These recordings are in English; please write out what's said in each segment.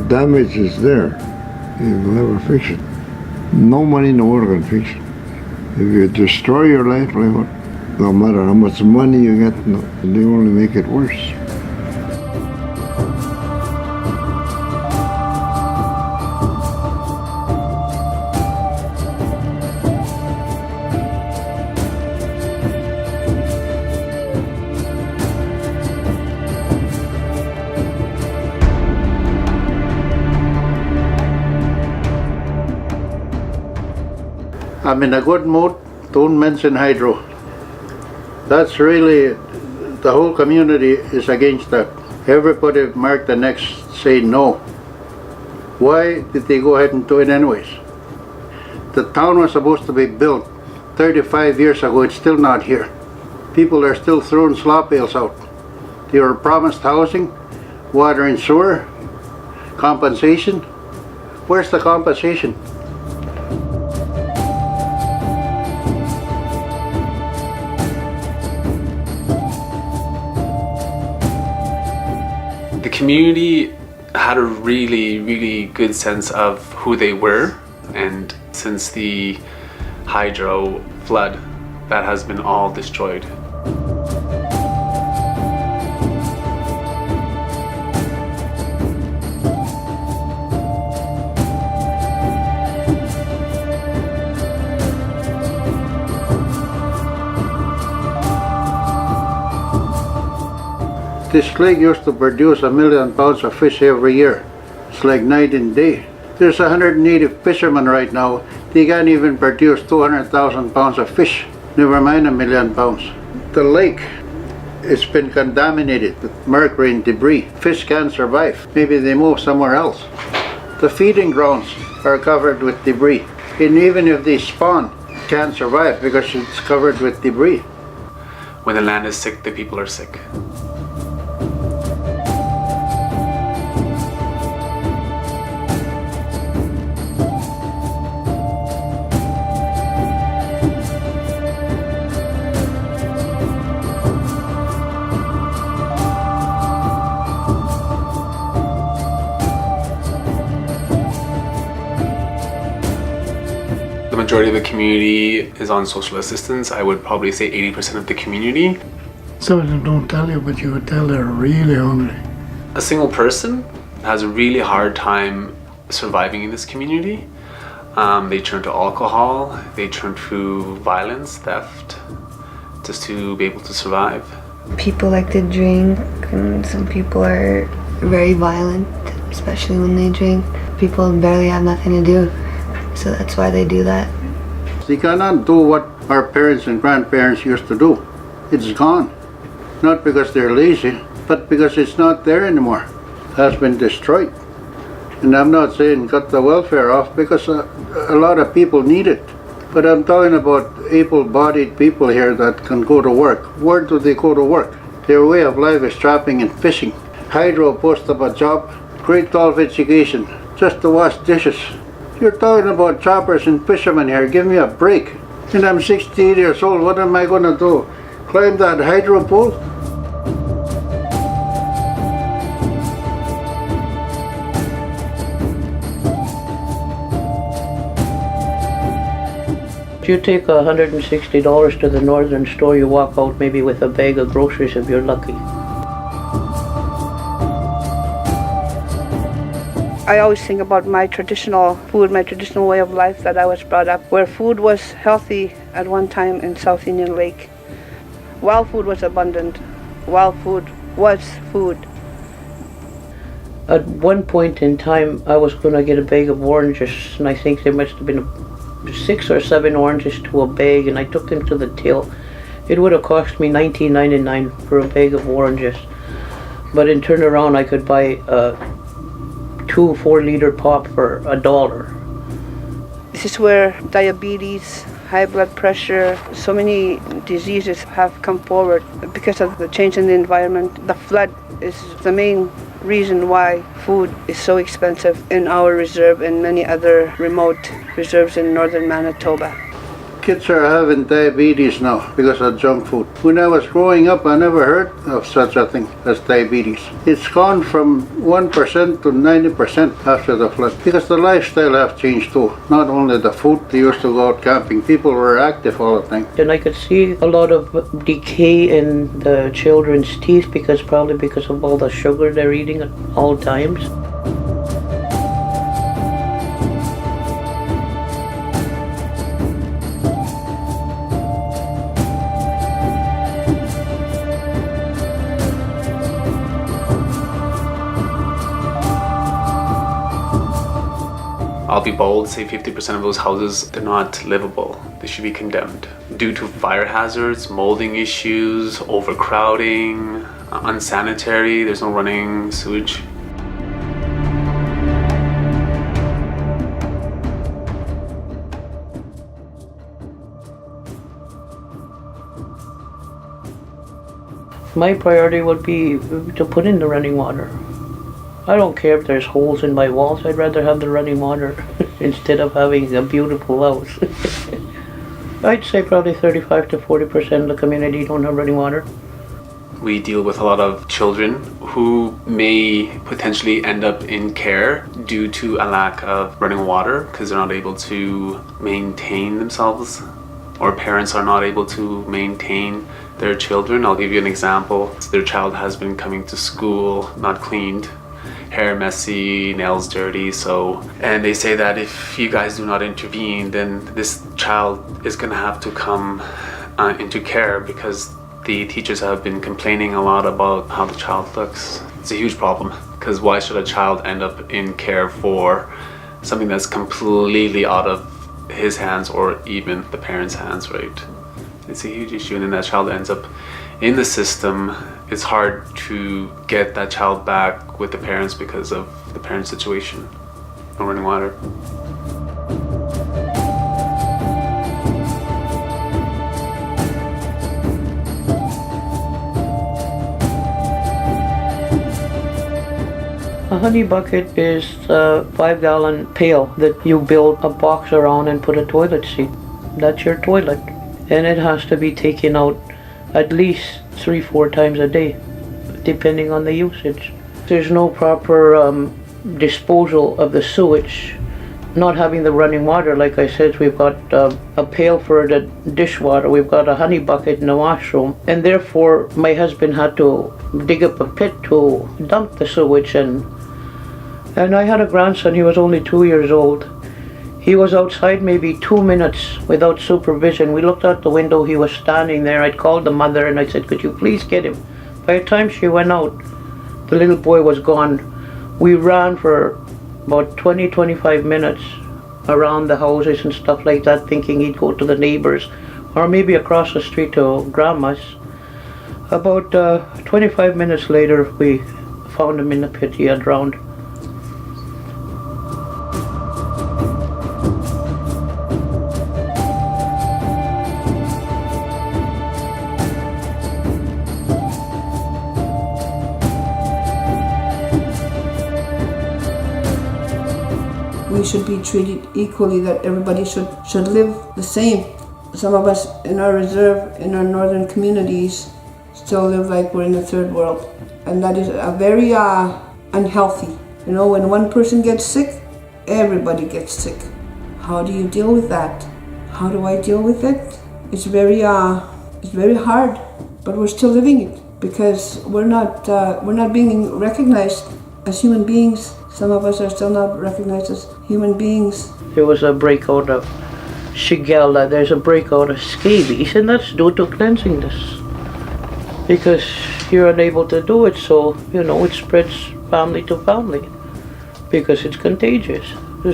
damage is there. You'll never fix it. No money in the world can fix it. If you destroy your livelihood, no matter how much money you get, no, they only make it worse. I'm in a good mood. Don't mention hydro. That's really, the whole community is against that. Everybody marked the next, say no. Why did they go ahead and do it anyways? The town was supposed to be built 35 years ago. It's still not here. People are still throwing slop bales out. They were promised housing, water and sewer, compensation. Where's the compensation? The community had a really good sense of who they were, and since the hydro flood, that has been all destroyed. This lake used to produce 1 million pounds of fish every year. It's like night and day. There's 180 fishermen right now. They can't even produce 200,000 pounds of fish, never mind 1 million pounds. The lake, it's been contaminated with mercury and debris. Fish can't survive. Maybe they move somewhere else. The feeding grounds are covered with debris. And even if they spawn, can't survive because it's covered with debris. When the land is sick, the people are sick. The majority of the community is on social assistance. I would probably say 80% of the community. Some of them don't tell you, but you would tell they're really hungry. A single person has a really hard time surviving in this community. They turn to alcohol, they turn to violence, theft, just to be able to survive. People like to drink, and some people are very violent, especially when they drink. People barely have nothing to do, so that's why they do that. They cannot do what our parents and grandparents used to do. It's gone. Not because they're lazy, but because it's not there anymore. It has been destroyed. And I'm not saying cut the welfare off, because a lot of people need it. But I'm talking about able-bodied people here that can go to work. Where do they go to work? Their way of life is trapping and fishing. Hydro post up a job, grade 12 education, just to wash dishes. You're talking about choppers and fishermen here. Give me a break. And I'm 68 years old. What am I going to do? Climb that hydro pole? If you take $160 to the northern store, you walk out maybe with a bag of groceries if you're lucky. I always think about my traditional food, my traditional way of life that I was brought up, where food was healthy at one time in South Indian Lake. Wild food was abundant. Wild food was food. At one point in time, I was going to get a bag of oranges, and I think there must have been 6 or 7 oranges to a bag, and I took them to the till. It would have cost me $19.99 for a bag of oranges. But in turnaround, I could buy 2 4-liter pop for $1. This is where diabetes, high blood pressure, so many diseases have come forward because of the change in the environment. The flood is the main reason why food is so expensive in our reserve and many other remote reserves in northern Manitoba. Kids are having diabetes now because of junk food. When I was growing up, I never heard of such a thing as diabetes. It's gone from 1% to 90% after the flood because the lifestyle have changed too. Not only the food, they used to go out camping. People were active all the time. And I could see a lot of decay in the children's teeth probably because of all the sugar they're eating at all times. I'll be bold, say 50% of those houses, they're not livable. They should be condemned. Due to fire hazards, molding issues, overcrowding, unsanitary, there's no running sewage. My priority would be to put in the running water. I don't care if there's holes in my walls. I'd rather have the running water instead of having a beautiful house. I'd say probably 35 to 40% of the community don't have running water. We deal with a lot of children who may potentially end up in care due to a lack of running water because they're not able to maintain themselves, or parents are not able to maintain their children. I'll give you an example. Their child has been coming to school not cleaned, hair messy, nails dirty, and they say that if you guys do not intervene, then this child is gonna have to come into care because the teachers have been complaining a lot about how the child looks. It's a huge problem because why should a child end up in care for something that's completely out of his hands or even the parents' hands, right? It's a huge issue, and then that child ends up in the system. It's hard to get that child back with the parents because of the parent situation. No running water. A honey bucket is a 5-gallon pail that you build a box around and put a toilet seat. That's your toilet. And it has to be taken out at least 3-4 times a day, depending on the usage. There's no proper disposal of the sewage. Not having the running water, like I said, we've got a pail for the dishwater, we've got a honey bucket in the washroom, and therefore my husband had to dig up a pit to dump the sewage in. And I had a grandson, he was only 2 years old. He was outside maybe 2 minutes without supervision. We looked out the window, he was standing there. I'd called the mother and I said, could you please get him? By the time she went out, the little boy was gone. We ran for about 20-25 minutes around the houses and stuff like that, thinking he'd go to the neighbors or maybe across the street to grandma's. About 25 minutes later, we found him in the pit. He had drowned. We should be treated equally, that everybody should live the same. Some of us in our reserve, in our northern communities, still live like we're in the third world. And that is a very unhealthy. You know, when one person gets sick, everybody gets sick. How do you deal with that? How do I deal with it? It's very hard, but we're still living it because we're not being recognized as human beings. Some of us are still not recognized as human beings. There was a breakout of Shigella, there's a breakout of scabies, and that's due to cleansing this. Because you're unable to do it, so, you know, it spreads family to family because it's contagious.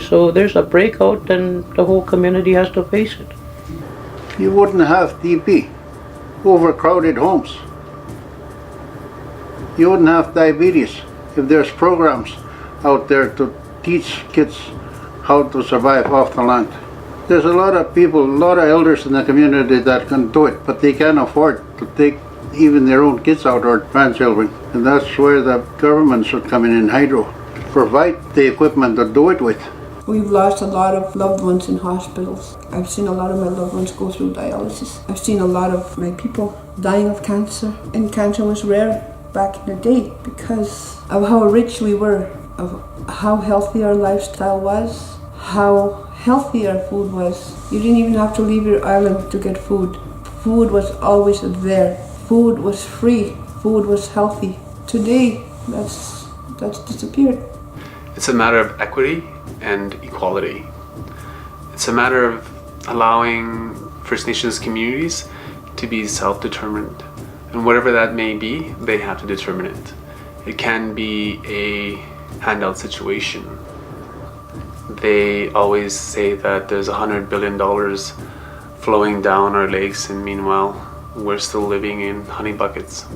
So there's a breakout and the whole community has to face it. You wouldn't have TB, overcrowded homes. You wouldn't have diabetes if there's programs out there to teach kids how to survive off the land. There's a lot of people, a lot of elders in the community that can do it, but they can't afford to take even their own kids out or grandchildren. And that's where the government should come in hydro, provide the equipment to do it with. We've lost a lot of loved ones in hospitals. I've seen a lot of my loved ones go through dialysis. I've seen a lot of my people dying of cancer. And cancer was rare back in the day because of how rich we were, of how healthy our lifestyle was, how healthy our food was. You didn't even have to leave your island to get food. Food was always there. Food was free. Food was healthy. Today, that's disappeared. It's a matter of equity and equality. It's a matter of allowing First Nations communities to be self-determined. And whatever that may be, they have to determine it. It can be a handout situation. They always say that there's $100 billion flowing down our lakes, and meanwhile, we're still living in honey buckets.